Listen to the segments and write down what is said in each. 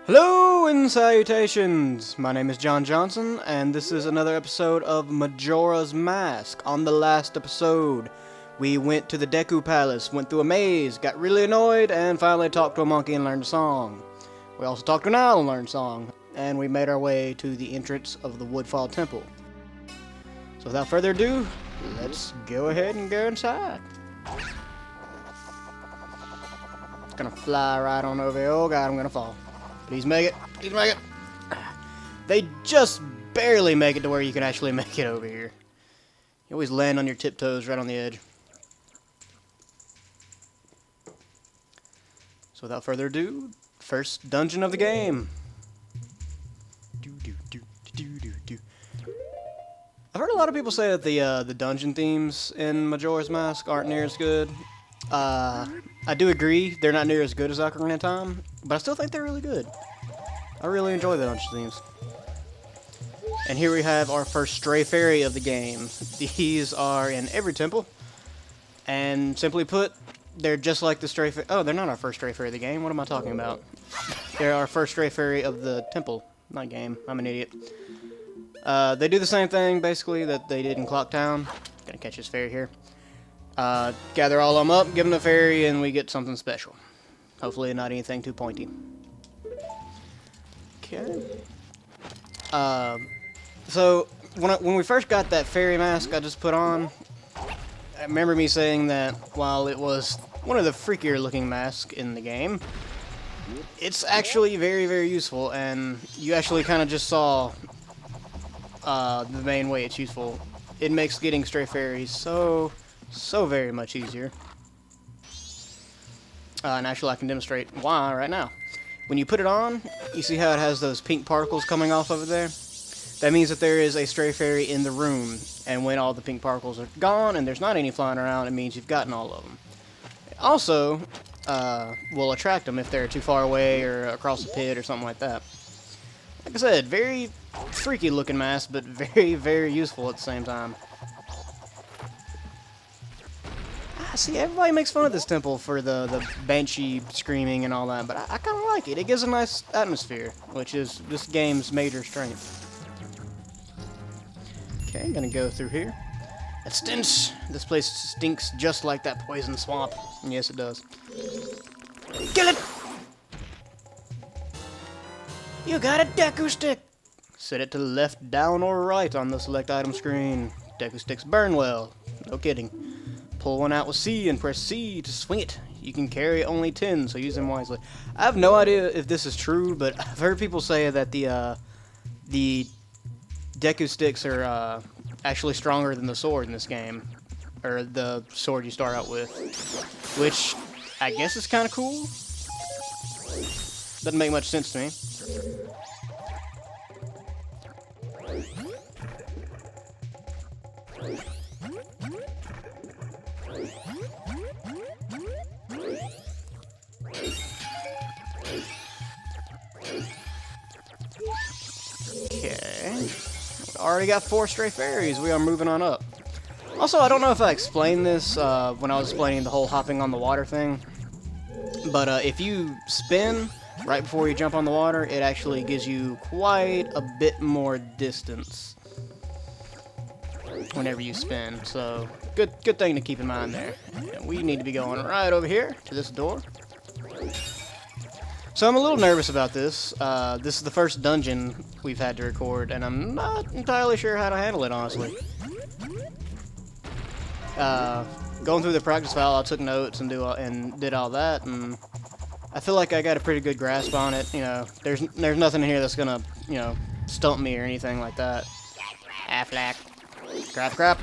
Hello and salutations! My name is John Johnson, and this is another episode of Majora's Mask. On the last episode, we went to the Deku Palace, went through a maze, got really annoyed, and finally talked to a monkey and learned a song. We also talked to an owl and learned a song, and we made our way to the entrance of the Woodfall Temple. So without further ado, let's go ahead and go inside. It's gonna fly right on over here. Oh god, I'm gonna fall. Please make it. Please make it. They just barely make it to where you can actually make it over here. You always land on your tiptoes right on the edge. So without further ado, first dungeon of the game. I've heard a lot of people say that the dungeon themes in Majora's Mask aren't near as good. I do agree, they're not near as good as Ocarina of Time, but I still think they're really good. I really enjoy the dungeon themes. And here we have our first stray fairy of the game. These are in every temple, and simply put, they're just like the stray fairy. Oh, they're not our first stray fairy of the game. What am I talking about? They're our first stray fairy of the temple, not game. I'm an idiot. They do the same thing, basically, that they did in Clock Town. Gonna catch this fairy here. Gather all of them up, give them a fairy, and we get something special. Hopefully not anything too pointy. Okay. So, when we first got that fairy mask I just put on, I remember me saying that while it was one of the freakier looking masks in the game, it's actually very, very useful, and you actually kind of just saw the main way it's useful. It makes getting stray fairies so very much easier. And actually I can demonstrate why right now. When you put it on, you see how it has those pink particles coming off over there? That means that there is a stray fairy in the room, and when all the pink particles are gone and there's not any flying around, it means you've gotten all of them. It also will attract them if they're too far away or across the pit or something like that. Like I said, very freaky looking mask, but very, very useful at the same time. See, everybody makes fun of this temple for the banshee screaming and all that, but I kind of like it. It gives a nice atmosphere, which is this game's major strength. Okay, I'm gonna go through here. That stench! This place stinks just like that poison swamp. And yes, it does. Kill it! You got a Deku stick! Set it to the left, down, or right on the select item screen. Deku sticks burn well. No kidding. Pull one out with C and press C to swing it. You can carry only 10, so use them wisely. I have no idea if this is true, but I've heard people say that the Deku sticks are actually stronger than the sword in this game, or the sword you start out with, which I guess is kind of cool. Doesn't make much sense to me. Okay, already got 4 stray fairies. We are moving on up. Also, I don't know if I explained this when I was explaining the whole hopping on the water thing, but if you spin right before you jump on the water, it actually gives you quite a bit more distance whenever you spin. So, good thing to keep in mind there. And we need to be going right over here to this door. So I'm a little nervous about this. This is the first dungeon we've had to record, and I'm not entirely sure how to handle it, honestly. Going through the practice file, I took notes and did all that, and I feel like I got a pretty good grasp on it. You know, there's nothing in here that's gonna, you know, stump me or anything like that. Affleck. Crap.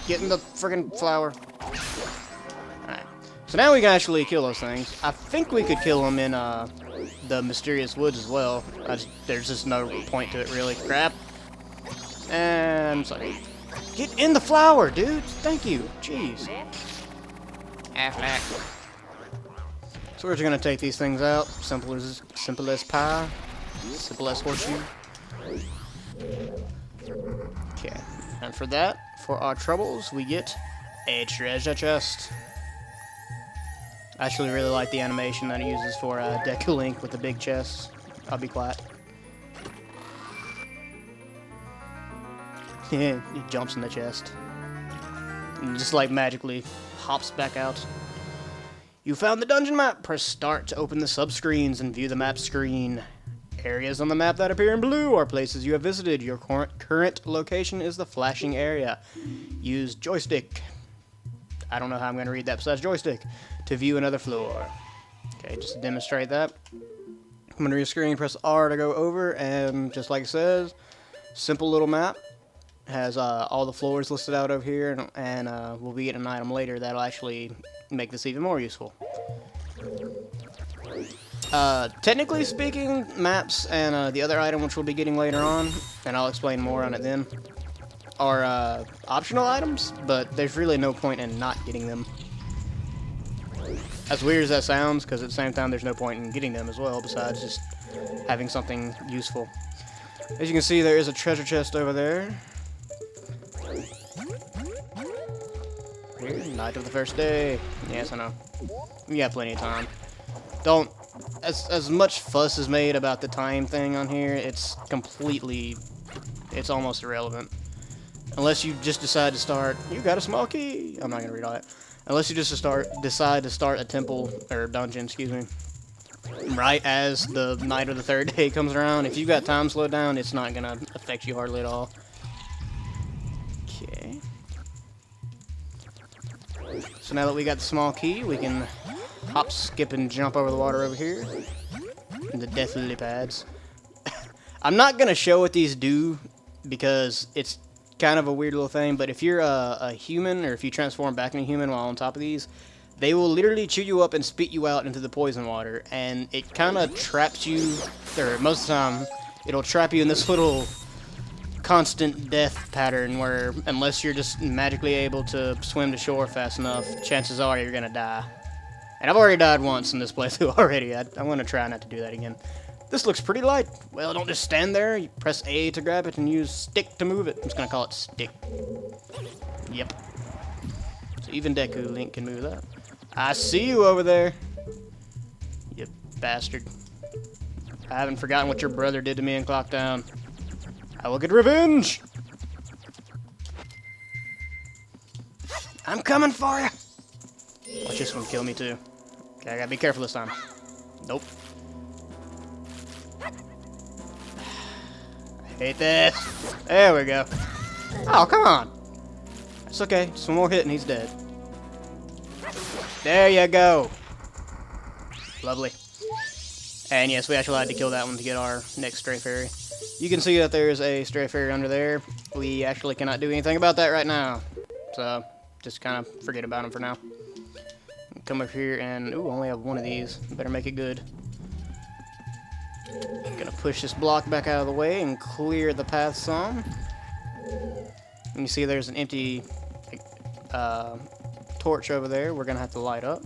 Get in the friggin' flower. Alright. So now we can actually kill those things. I think we could kill them in the mysterious woods as well. There's just no point to it, really. Crap. And sorry. Get in the flower, dude. Thank you. Jeez. Affleck. So we're just gonna take these things out. Simple as pie. Simple as horseshoe. Okay. And for that, for our troubles, we get a treasure chest. I actually really like the animation that it uses for Deku Link with the big chest. I'll be quiet. Yeah, he jumps in the chest. And just like magically hops back out. You found the dungeon map. Press start to open the subscreens and view the map screen. Areas on the map that appear in blue are places you have visited. Your current location is the flashing area. Use joystick. I don't know how I'm going to read that besides joystick. To view another floor. Okay, just to demonstrate that. I'm going to your screen, press R to go over, and just like it says, simple little map. Has all the floors listed out over here, and we'll be getting an item later that'll actually make this even more useful. Technically speaking, maps and the other item which we'll be getting later on, and I'll explain more on it then, are optional items, but there's really no point in not getting them. As weird as that sounds, because at the same time there's no point in getting them as well, besides just having something useful. As you can see, there is a treasure chest over there. Here, night of the first day. Yes, I know. We got plenty of time. Don't... As much fuss is made about the time thing on here, it's completely... It's almost irrelevant. Unless you just decide to start... You got a small key! I'm not going to read all that. Unless you just decide to start a temple, or dungeon, excuse me. Right as the night of the third day comes around. If you've got time slowed down, it's not going to affect you hardly at all. Okay. So now that we got the small key, we can hop, skip, and jump over the water over here. And the death lily pads. I'm not going to show what these do, because it's kind of a weird little thing, but if you're a human, or if you transform back into a human while on top of these, they will literally chew you up and spit you out into the poison water, and it kind of traps you, or most of the time, it'll trap you in this little constant death pattern where, unless you're just magically able to swim to shore fast enough, chances are you're gonna die. And I've already died once in this playthrough already. I want to try not to do that again. This looks pretty light. Well, don't just stand there. You press A to grab it and use stick to move it. I'm just gonna call it stick. Yep. So even Deku Link can move that. I see you over there. You bastard. I haven't forgotten what your brother did to me in Clocktown. I will get revenge! I'm coming for you! Watch this one kill me too. Okay, I gotta be careful this time. Nope. I hate this. There we go. Oh, come on. It's okay. Just one more hit and he's dead. There you go. Lovely. And yes, we actually had to kill that one to get our next stray fairy. You can see that there's a stray fairy under there. We actually cannot do anything about that right now. So, just kind of forget about him for now. Come up here and... Ooh, I only have one of these. Better make it good. Gonna push this block back out of the way and clear the path some. And you see there's an empty torch over there we're gonna have to light up.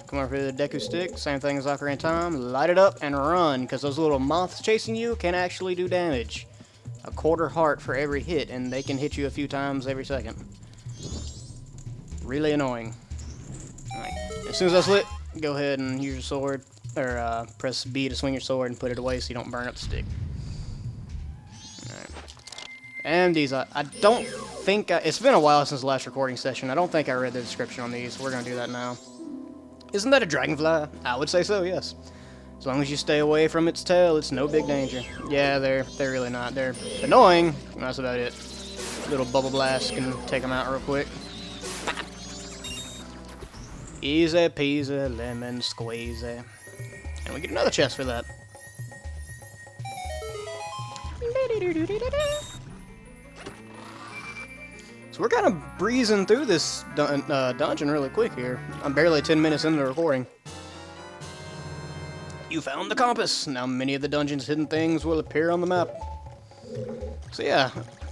Come over to the Deku stick, same thing as Ocarina of Time. Light it up and run, because those little moths chasing you can actually do damage. A quarter heart for every hit, and they can hit you a few times every second. Really annoying. Alright, as soon as that's lit, go ahead and use your sword, or press B to swing your sword and put it away so you don't burn up the stick. Alright. And these, I don't think, it's been a while since the last recording session. I don't think I read the description on these, so we're going to do that now. Isn't that a dragonfly? I would say so, yes. As long as you stay away from its tail, it's no big danger. Yeah, they're really not. They're annoying. That's about it. Little bubble blast can take them out real quick. Easy peasy lemon squeezy. And we get another chest for that. So we're kind of breezing through this dungeon really quick here. I'm barely 10 minutes into the recording. You found the compass. Now many of the dungeon's hidden things will appear on the map. So yeah,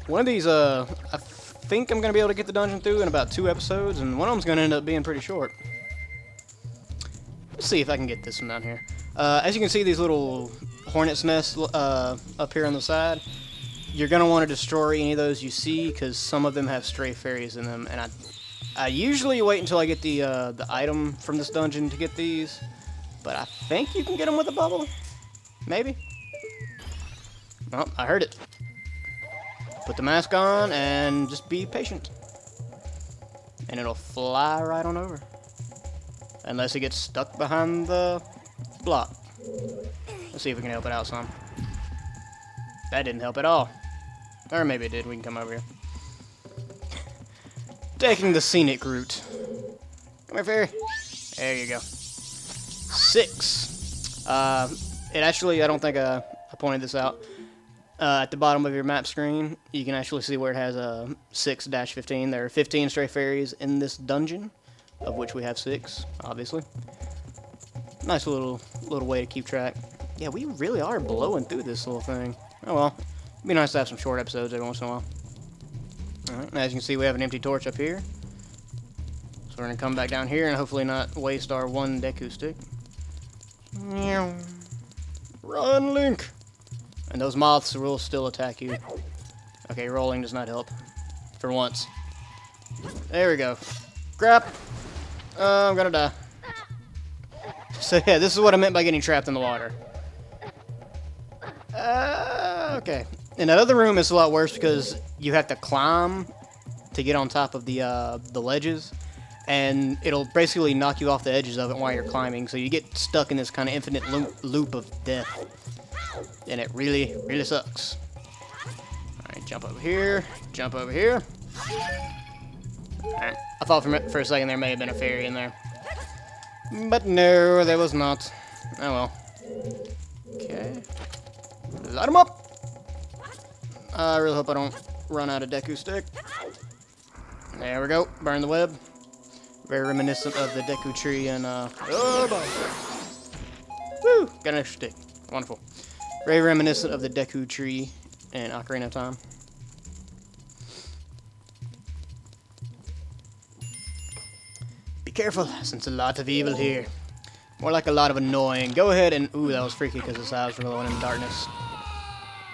one of these, I think I'm going to be able to get the dungeon through in about 2 episodes, and one of them's going to end up being pretty short. Let's see if I can get this one down here. As you can see, these little hornet's nests up here on the side. You're going to want to destroy any of those you see, because some of them have stray fairies in them, and I usually wait until I get the item from this dungeon to get these, but I think you can get them with a bubble. Maybe? Oh, I heard it. Put the mask on and just be patient. And it'll fly right on over. Unless it gets stuck behind the block. Let's see if we can help it out some. That didn't help at all. Or maybe it did. We can come over here. Taking the scenic route. Come here, fairy. There you go. 6. It actually, I don't think I pointed this out. At the bottom of your map screen, you can actually see where it has a 6-15. There are 15 stray fairies in this dungeon, of which we have 6, obviously. Nice little way to keep track. Yeah, we really are blowing through this little thing. Oh well. It'd be nice to have some short episodes every once in a while. Alright, as you can see, we have an empty torch up here. So we're going to come back down here and hopefully not waste our 1 Deku stick. Run, Link! And those moths will still attack you. Okay, rolling does not help. For once. There we go. Crap! I'm gonna die. So yeah, this is what I meant by getting trapped in the water. Okay. In that other room, it's a lot worse because you have to climb to get on top of the ledges. And it'll basically knock you off the edges of it while you're climbing. So you get stuck in this kind of infinite loop of death. And it really, really sucks. Alright, jump over here. Jump over here. Alright, I thought for a second there may have been a fairy in there. But no, there was not. Oh well. Okay. Light 'em up! I really hope I don't run out of Deku stick. There we go. Burn the web. Very reminiscent of the Deku tree and, oh boy. Woo! Got an extra stick. Wonderful. Very reminiscent of the Deku tree in Ocarina of Time. Be careful, since a lot of evil here. More like a lot of annoying. Go ahead and... Ooh, that was freaky because his eyes were glowing in the darkness.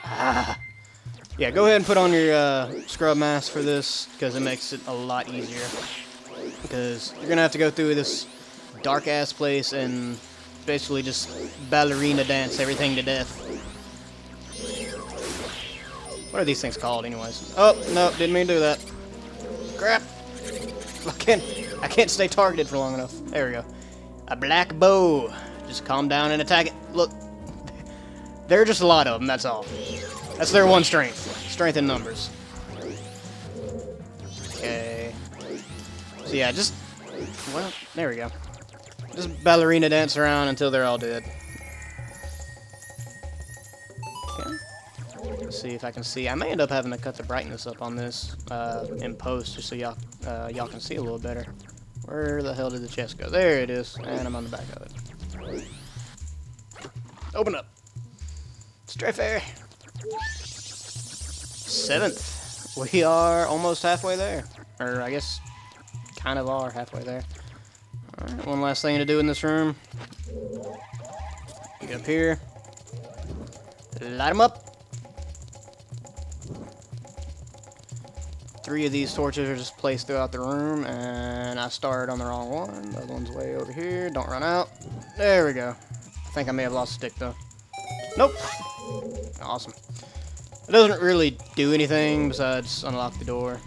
Ah. Yeah, go ahead and put on your scrub mask for this because it makes it a lot easier. Because you're going to have to go through this dark-ass place and basically just ballerina dance everything to death. What are these things called anyways? Oh, no, didn't mean to do that. Crap. I can't stay targeted for long enough. There we go. A black bow. Just calm down and attack it. Look. There are just a lot of them, that's all. That's their one strength. Strength in numbers. Okay. So yeah, just... Well, there we go. Just ballerina dance around until they're all dead. Okay. Let's see if I can see. I may end up having to cut the brightness up on this in post just so y'all can see a little better. Where the hell did the chest go? There it is. And I'm on the back of it. Open up. Stray fairy. 7th. We are almost halfway there. Or I guess kind of are halfway there. Alright, one last thing to do in this room. Get up here. Light them up. 3 of these torches are just placed throughout the room, and I started on the wrong one. The other one's way over here. Don't run out. There we go. I think I may have lost a stick, though. Nope. Awesome. It doesn't really do anything besides unlock the door.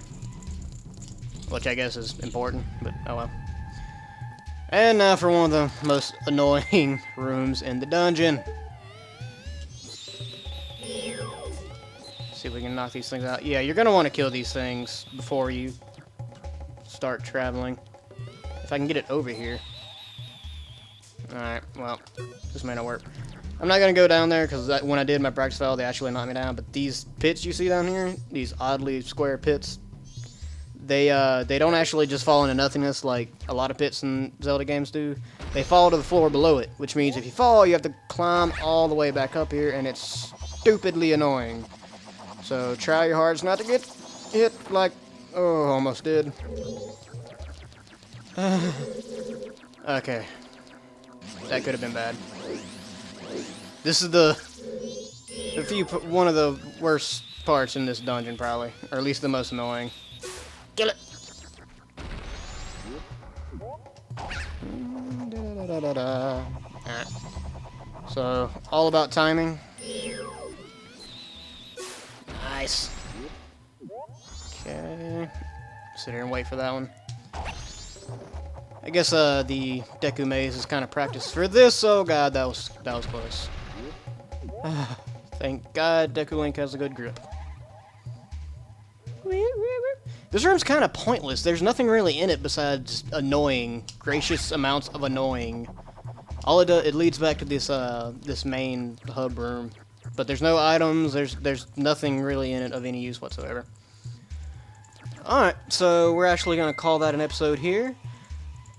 Which I guess is important, but oh well. And now for one of the most annoying rooms in the dungeon. See if we can knock these things out. Yeah, you're going to want to kill these things before you start traveling. If I can get it over here. Alright, well, this may not work. I'm not going to go down there because when I did my practice file, they actually knocked me down. But these pits you see down here, these oddly square pits, they don't actually just fall into nothingness like a lot of pits in Zelda games do. They fall to the floor below it, which means if you fall, you have to climb all the way back up here, and it's stupidly annoying. So try your hardest not to get hit like... Oh, almost did. Okay. That could have been bad. This is one of the worst parts in this dungeon, probably. Or at least the most annoying. Kill it! Alright. So, all about timing. Nice. Okay. Sit here and wait for that one. I guess the Deku Maze is kind of practice for this. Oh god, that was close. Thank God Deku Link has a good grip. This room's kind of pointless. There's nothing really in it besides annoying, gracious amounts of annoying. All it does, it leads back to this this main hub room, but there's no items. There's nothing really in it of any use whatsoever. All right, so we're actually gonna call that an episode here.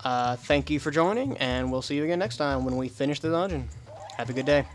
Thank you for joining, and we'll see you again next time when we finish the dungeon. Have a good day.